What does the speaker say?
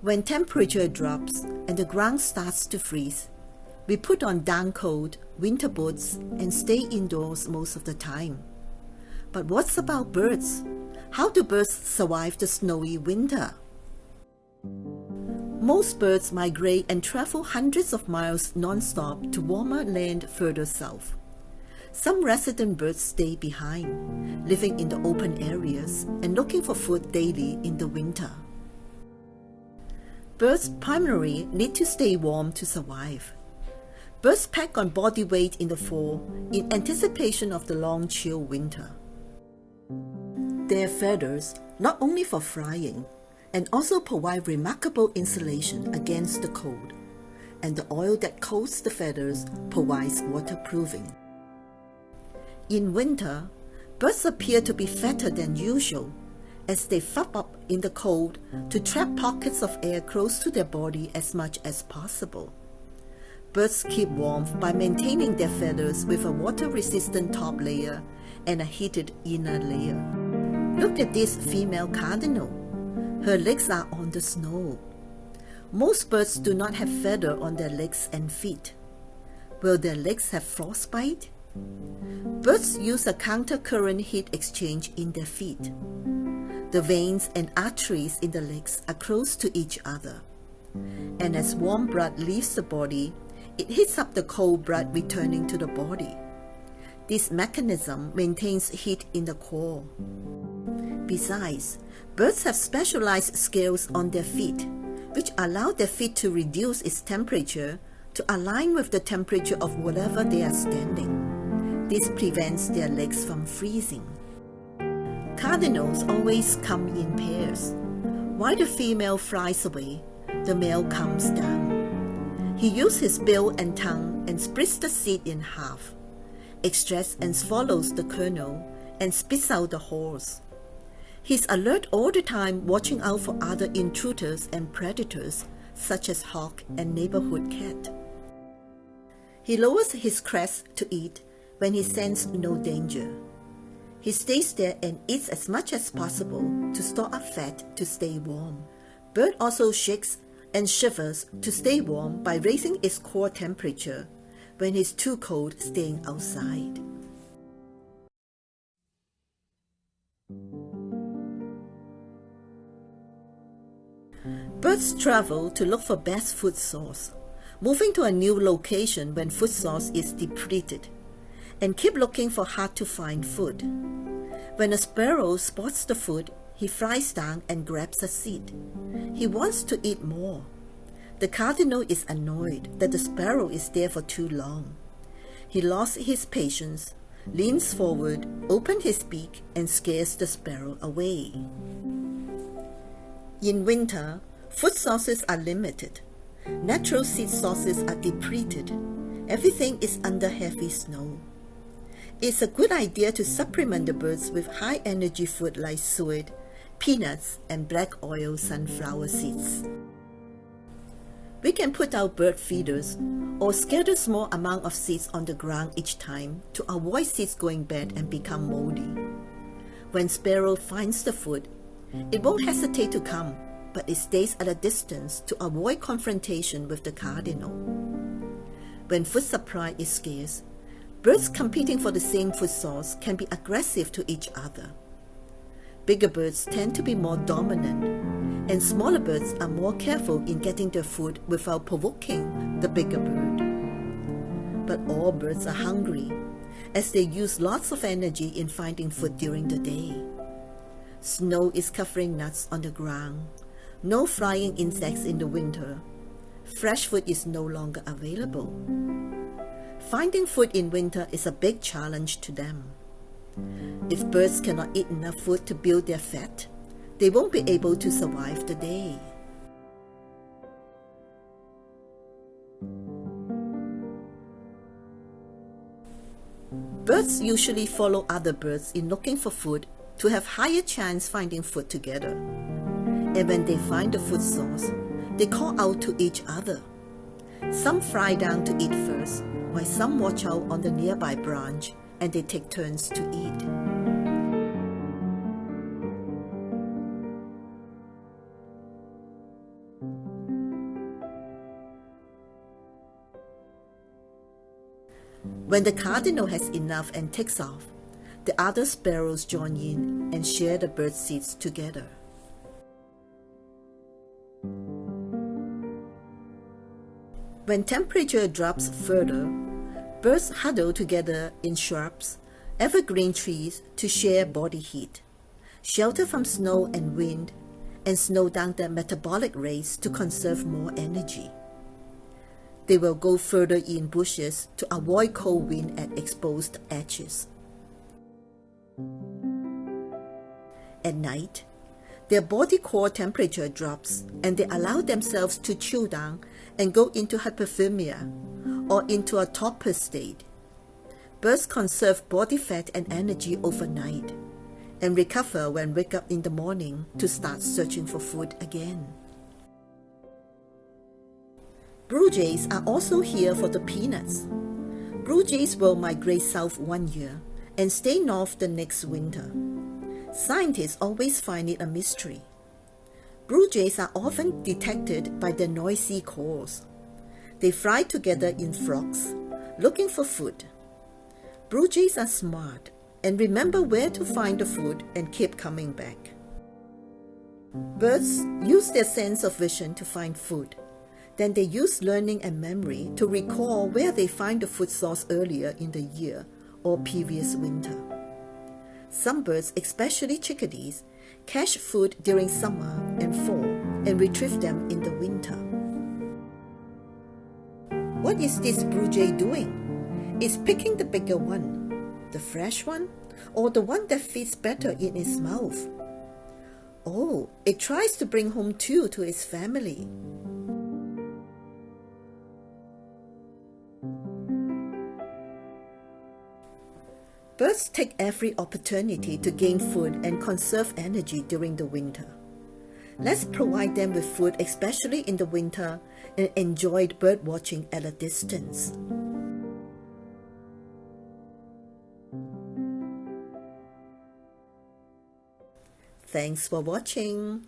When temperature drops and the ground starts to freeze, we put on down coat, winter boots, and stay indoors most of the time. But what's about birds? How do birds survive the snowy winter? Most birds migrate and travel hundreds of miles non-stop to warmer land further south. Some resident birds stay behind, living in the open areas and looking for food daily in the winter. Birds primarily need to stay warm to survive. Birds pack on body weight in the fall in anticipation of the long chill winter. Their feathers not only for flying, and also provide remarkable insulation against the cold, and the oil that coats the feathers provides waterproofing. In winter, birds appear to be fatter than usual as they fluff up in the cold to trap pockets of air close to their body as much as possible. Birds keep warmth by maintaining their feathers with a water-resistant top layer and a heated inner layer. Look at this female cardinal. Her legs are on the snow. Most birds do not have feather on their legs and feet. Will their legs have frostbite? Birds use a counter-current heat exchange in their feet. The veins and arteries in the legs are close to each other, and as warm blood leaves the body, it heats up the cold blood returning to the body. This mechanism maintains heat in the core. Besides, birds have specialized scales on their feet, which allow their feet to reduce its temperature to align with the temperature of wherever they are standing. This prevents their legs from freezing. Cardinals always come in pairs. While the female flies away, the male comes down. He uses his bill and tongue and splits the seed in half, extracts and swallows the kernel, and spits out the hulls. He's alert all the time, watching out for other intruders and predators, such as hawk and neighborhood cat. He lowers his crest to eat when he senses no danger. He stays there and eats as much as possible to store up fat to stay warm. Bird also shakes and shivers to stay warm by raising its core temperature when it's too cold staying outside. Birds travel to look for best food source, moving to a new location when food source is depleted, and keep looking for hard-to-find food. When a sparrow spots the food, he flies down and grabs a seed. He wants to eat more. The cardinal is annoyed that the sparrow is there for too long. He lost his patience, leans forward, opens his beak, and scares the sparrow away. In winter, food sources are limited. Natural seed sources are depleted. Everything is under heavy snow. It's a good idea to supplement the birds with high-energy food like suet, peanuts, and black oil sunflower seeds. We can put out bird feeders or scatter small amount of seeds on the ground each time to avoid seeds going bad and become moldy. When sparrow finds the food, it won't hesitate to come, but it stays at a distance to avoid confrontation with the cardinal. When food supply is scarce, birds competing for the same food source can be aggressive to each other. Bigger birds tend to be more dominant, and smaller birds are more careful in getting their food without provoking the bigger bird. But all birds are hungry, as they use lots of energy in finding food during the day. Snow is covering nuts on the ground, no flying insects in the winter. Fresh food is no longer available. Finding food in winter is a big challenge to them. If birds cannot eat enough food to build their fat, they won't be able to survive the day. Birds usually follow other birds in looking for food to have higher chance finding food together. And when they find the food source, they call out to each other. Some fly down to eat first, while some watch out on the nearby branch and they take turns to eat. When the cardinal has enough and takes off, the other sparrows join in and share the bird seeds together. When temperature drops further, birds huddle together in shrubs, evergreen trees to share body heat, shelter from snow and wind, and slow down their metabolic rates to conserve more energy. They will go further in bushes to avoid cold wind at exposed edges. At night, their body core temperature drops and they allow themselves to chill down and go into hypothermia or into a torpor state. Birds conserve body fat and energy overnight and recover when wake up in the morning to start searching for food again. Blue jays are also here for the peanuts. Blue jays will migrate south one year and stay north the next winter. Scientists always find it a mystery. Blue jays are often detected by their noisy calls. They fly together in flocks, looking for food. Blue jays are smart and remember where to find the food and keep coming back. Birds use their sense of vision to find food. Then they use learning and memory to recall where they find the food source earlier in the year or previous winter. Some birds, especially chickadees, catch food during summer and fall and retrieve them in the winter. What is this blue jay doing? It's picking the bigger one, the fresh one, or the one that fits better in its mouth. Oh, it tries to bring home two to its family. Birds take every opportunity to gain food and conserve energy during the winter. Let's provide them with food, especially in the winter, and enjoy bird watching at a distance. Thanks for watching.